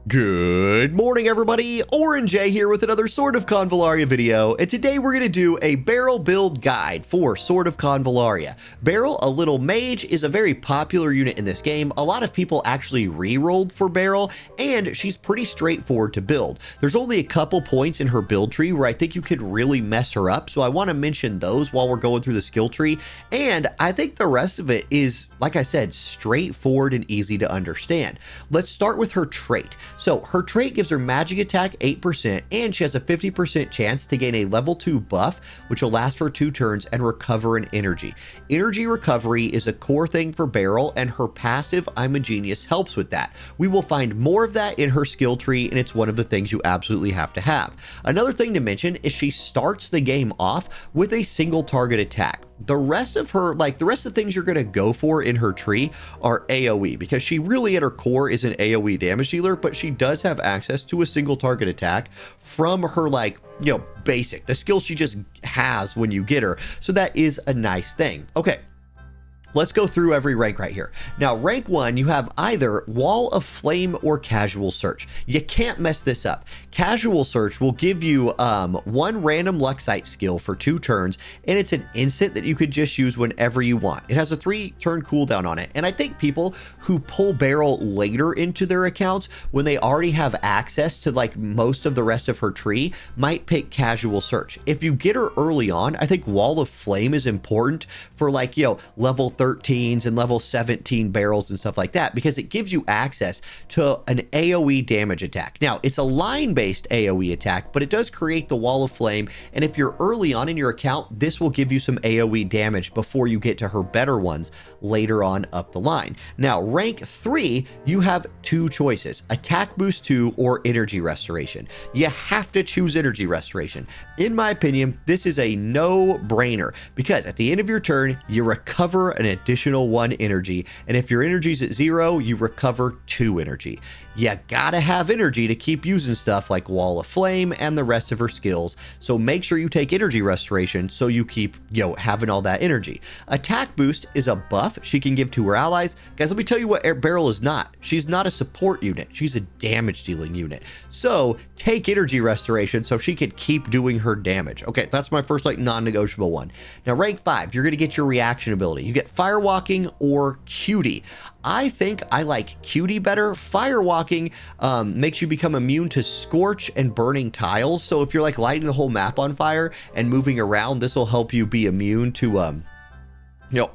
Good morning, everybody. Orange J here with another Sword of CONVALLARIA video, and today we're going to do a BERYL build guide for Sword of CONVALLARIA. BERYL, a little mage, is a very popular unit in this game. A lot of people actually re-rolled for BERYL, and she's pretty straightforward to build. There's only a couple points in her build tree where I think you could really mess her up, so I want to mention those while we're going through the skill tree, and I think the rest of it is, like I said, straightforward and easy to understand. Let's start with her trait. So her trait gives her magic attack 8%, and she has a 50% chance to gain a level 2 buff, which will last for 2 turns and recover an energy. Energy recovery is a core thing for BERYL, and her passive, I'm a Genius, helps with that. We will find more of that in her skill tree, and it's one of the things you absolutely have to have. Another thing to mention is she starts the game off with a single target attack. The rest of her, the rest of the things you're going to go for in her tree are AOE, because she really at her core is an AOE damage dealer, but she does have access to a single target attack from her, basic, the skill she just has when you get her. So that is a nice thing. Okay. Let's go through every rank right here. Now, rank 1, you have either Wall of Flame or Casual Search. You can't mess this up. Casual Search will give you one random Luxite skill for 2 turns, and it's an instant that you could just use whenever you want. It has a 3-turn cooldown on it, and I think people who pull BERYL later into their accounts, when they already have access to most of the rest of her tree, might pick Casual Search. If you get her early on, I think Wall of Flame is important for level 13s and level 17 BERYLs and stuff like that, because it gives you access to an AOE damage attack. Now, it's a line-based AOE attack, but it does create the Wall of Flame, and if you're early on in your account, this will give you some AOE damage before you get to her better ones later on up the line. Now, rank 3, you have 2 choices: Attack Boost 2 or Energy Restoration. You have to choose Energy Restoration. In my opinion, this is a no-brainer, because at the end of your turn, you recover an additional 1 energy, and if your energy's at 0, you recover 2 energy. You gotta have energy to keep using stuff like Wall of Flame and the rest of her skills, so make sure you take Energy Restoration so you keep having all that energy. Attack Boost is a buff she can give to her allies. Guys, let me tell you what BERYL is not. She's not a support unit, she's a damage dealing unit, so take Energy Restoration so she can keep doing her damage. Okay, that's my first non-negotiable one. Now, rank 5, you're gonna get your reaction ability. You get Firewalking or Cutie. I think I like Cutie better. Firewalking makes you become immune to scorch and burning tiles. So if you're lighting the whole map on fire and moving around, this will help you be immune to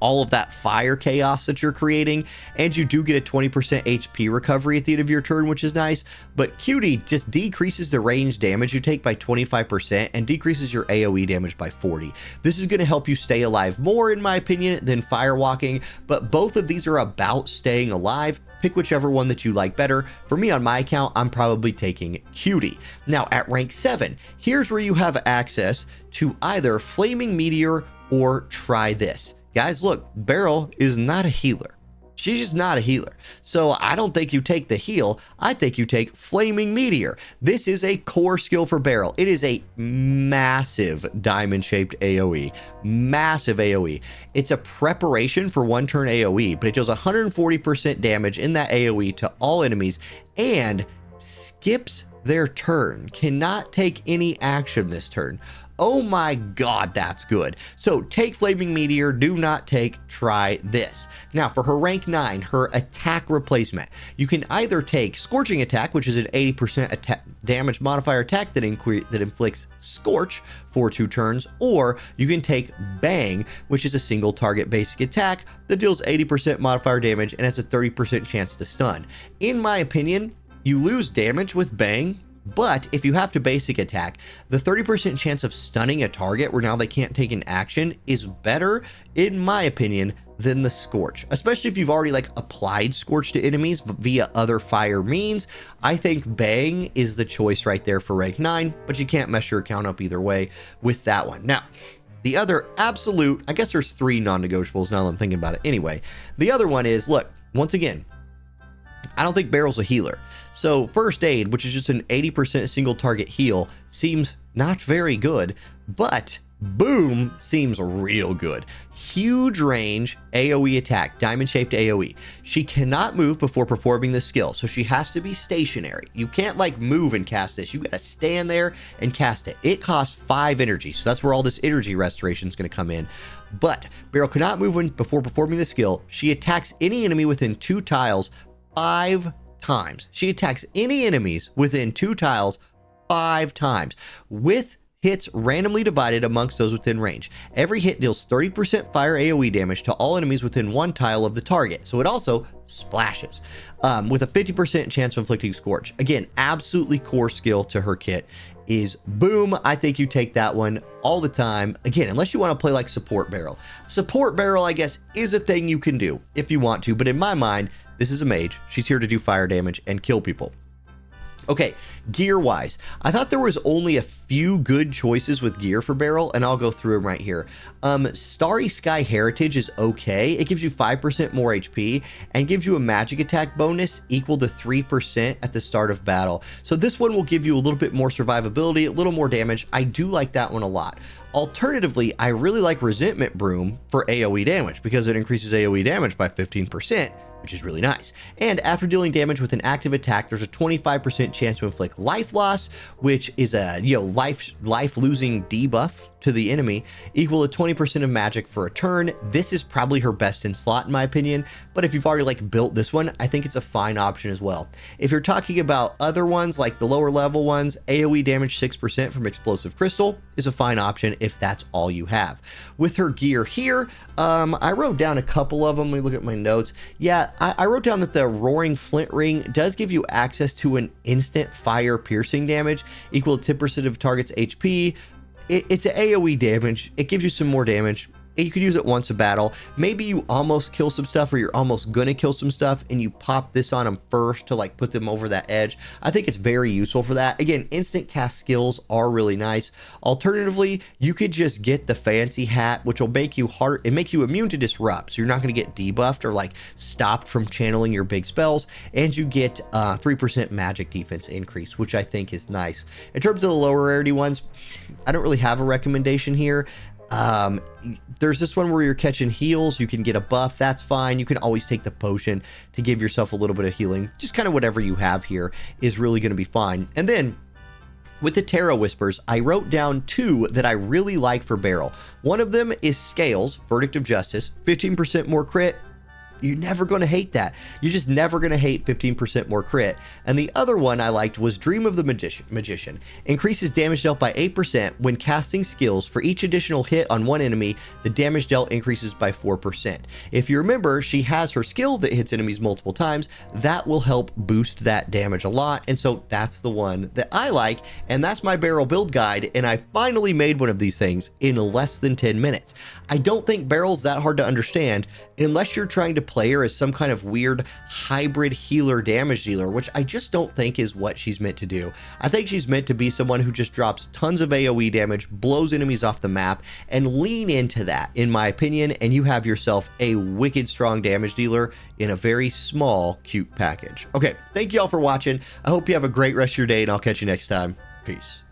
all of that fire chaos that you're creating, and you do get a 20% HP recovery at the end of your turn, which is nice. But Cutie just decreases the range damage you take by 25% and decreases your AOE damage by 40. This is going to help you stay alive more, in my opinion, than Firewalking, but both of these are about staying alive. Pick whichever one that you like better. For me, on my account, I'm probably taking Cutie. Now, at rank 7, here's where you have access to either Flaming Meteor or Try This. Guys, look, BERYL is not a healer. She's just not a healer. So I don't think you take the heal. I think you take Flaming Meteor. This is a core skill for BERYL. It is a massive diamond-shaped AOE. Massive AOE. It's a preparation for 1-turn AOE, but it deals 140% damage in that AOE to all enemies and skips their turn. Cannot take any action this turn. Oh my god, that's good. So take Flaming Meteor, do not take Try This. Now, for her rank 9, her attack replacement, you can either take Scorching Attack, which is an 80% damage modifier attack that inflicts Scorch for 2 turns, or you can take Bang, which is a single target basic attack that deals 80% modifier damage and has a 30% chance to stun. In my opinion, you lose damage with Bang, but if you have to basic attack, the 30% chance of stunning a target where now they can't take an action is better, in my opinion, than the Scorch. Especially if you've already applied Scorch to enemies via other fire means. I think Bang is the choice right there for rank 9, but you can't mess your account up either way with that one. Now, the other absolute, I guess there's 3 non-negotiables now that I'm thinking about it. Anyway, the other one is, look, once again, I don't think BERYL's a healer. So First Aid, which is just an 80% single target heal, seems not very good, but Boom seems real good. Huge range AOE attack, diamond-shaped AOE. She cannot move before performing the skill, so she has to be stationary. You can't like move and cast this. You gotta stand there and cast it. It costs 5 energy, so that's where all this energy restoration is gonna come in. But Beryl cannot move before performing the skill. She attacks any enemy within 2 tiles 5 times. She attacks any enemies within 2 tiles 5 times with hits randomly divided amongst those within range. Every hit deals 30% fire AOE damage to all enemies within 1 tile of the target. So it also splashes with a 50% chance of inflicting Scorch. Again, absolutely core skill to her kit is boom. I think you take that one all the time. Again, unless you want to play like support Beryl. Support Beryl, I guess, is a thing you can do if you want to. But in my mind, this is a mage. She's here to do fire damage and kill people. Okay, gear-wise, I thought there was only a few good choices with gear for Beryl, and I'll go through them right here. Starry Sky Heritage is okay. It gives you 5% more HP and gives you a magic attack bonus equal to 3% at the start of battle. So this one will give you a little bit more survivability, a little more damage. I do like that one a lot. Alternatively, I really like Resentment Broom for AoE damage because it increases AoE damage by 15%. Which is really nice. And after dealing damage with an active attack, there's a 25% chance to inflict life loss, which is a life losing debuff to the enemy, equal to 20% of magic for a turn. This is probably her best in slot in my opinion, but if you've already like built this one, I think it's a fine option as well. If you're talking about other ones like the lower level ones, AoE damage 6% from Explosive Crystal is a fine option if that's all you have. With her gear here, I wrote down a couple of them. Let me look at my notes. Yeah, I wrote down that the Roaring Flint Ring does give you access to an instant fire piercing damage equal to 10% of target's HP. It's an AoE damage. It gives you some more damage. You could use it once a battle. Maybe you almost kill some stuff or you're almost gonna kill some stuff and you pop this on them first to like put them over that edge. I think it's very useful for that. Again, instant cast skills are really nice. Alternatively, you could just get the fancy hat, which will make you immune to disrupt. So you're not gonna get debuffed or like stopped from channeling your big spells. And you get 3% magic defense increase, which I think is nice. In terms of the lower rarity ones, I don't really have a recommendation here. There's this one where you're catching heals. You can get a buff. That's fine. You can always take the potion to give yourself a little bit of healing. Just kind of whatever you have here is really going to be fine. And then with the Terra Whispers, I wrote down 2 that I really like for Beryl. One of them is Scales, Verdict of Justice, 15% more crit. You're never going to hate that. You're just never going to hate 15% more crit. And the other one I liked was Dream of the Magician. Increases damage dealt by 8% when casting skills. For each additional hit on one enemy, the damage dealt increases by 4%. If you remember, she has her skill that hits enemies multiple times. That will help boost that damage a lot. And so that's the one that I like. And that's my Beryl build guide. And I finally made one of these things in less than 10 minutes. I don't think Beryl's that hard to understand unless you're trying to play her as some kind of weird hybrid healer damage dealer, which I just don't think is what she's meant to do. I think she's meant to be someone who just drops tons of AoE damage, blows enemies off the map, and lean into that, in my opinion, and you have yourself a wicked strong damage dealer in a very small, cute package. Okay, thank you all for watching. I hope you have a great rest of your day, and I'll catch you next time. Peace.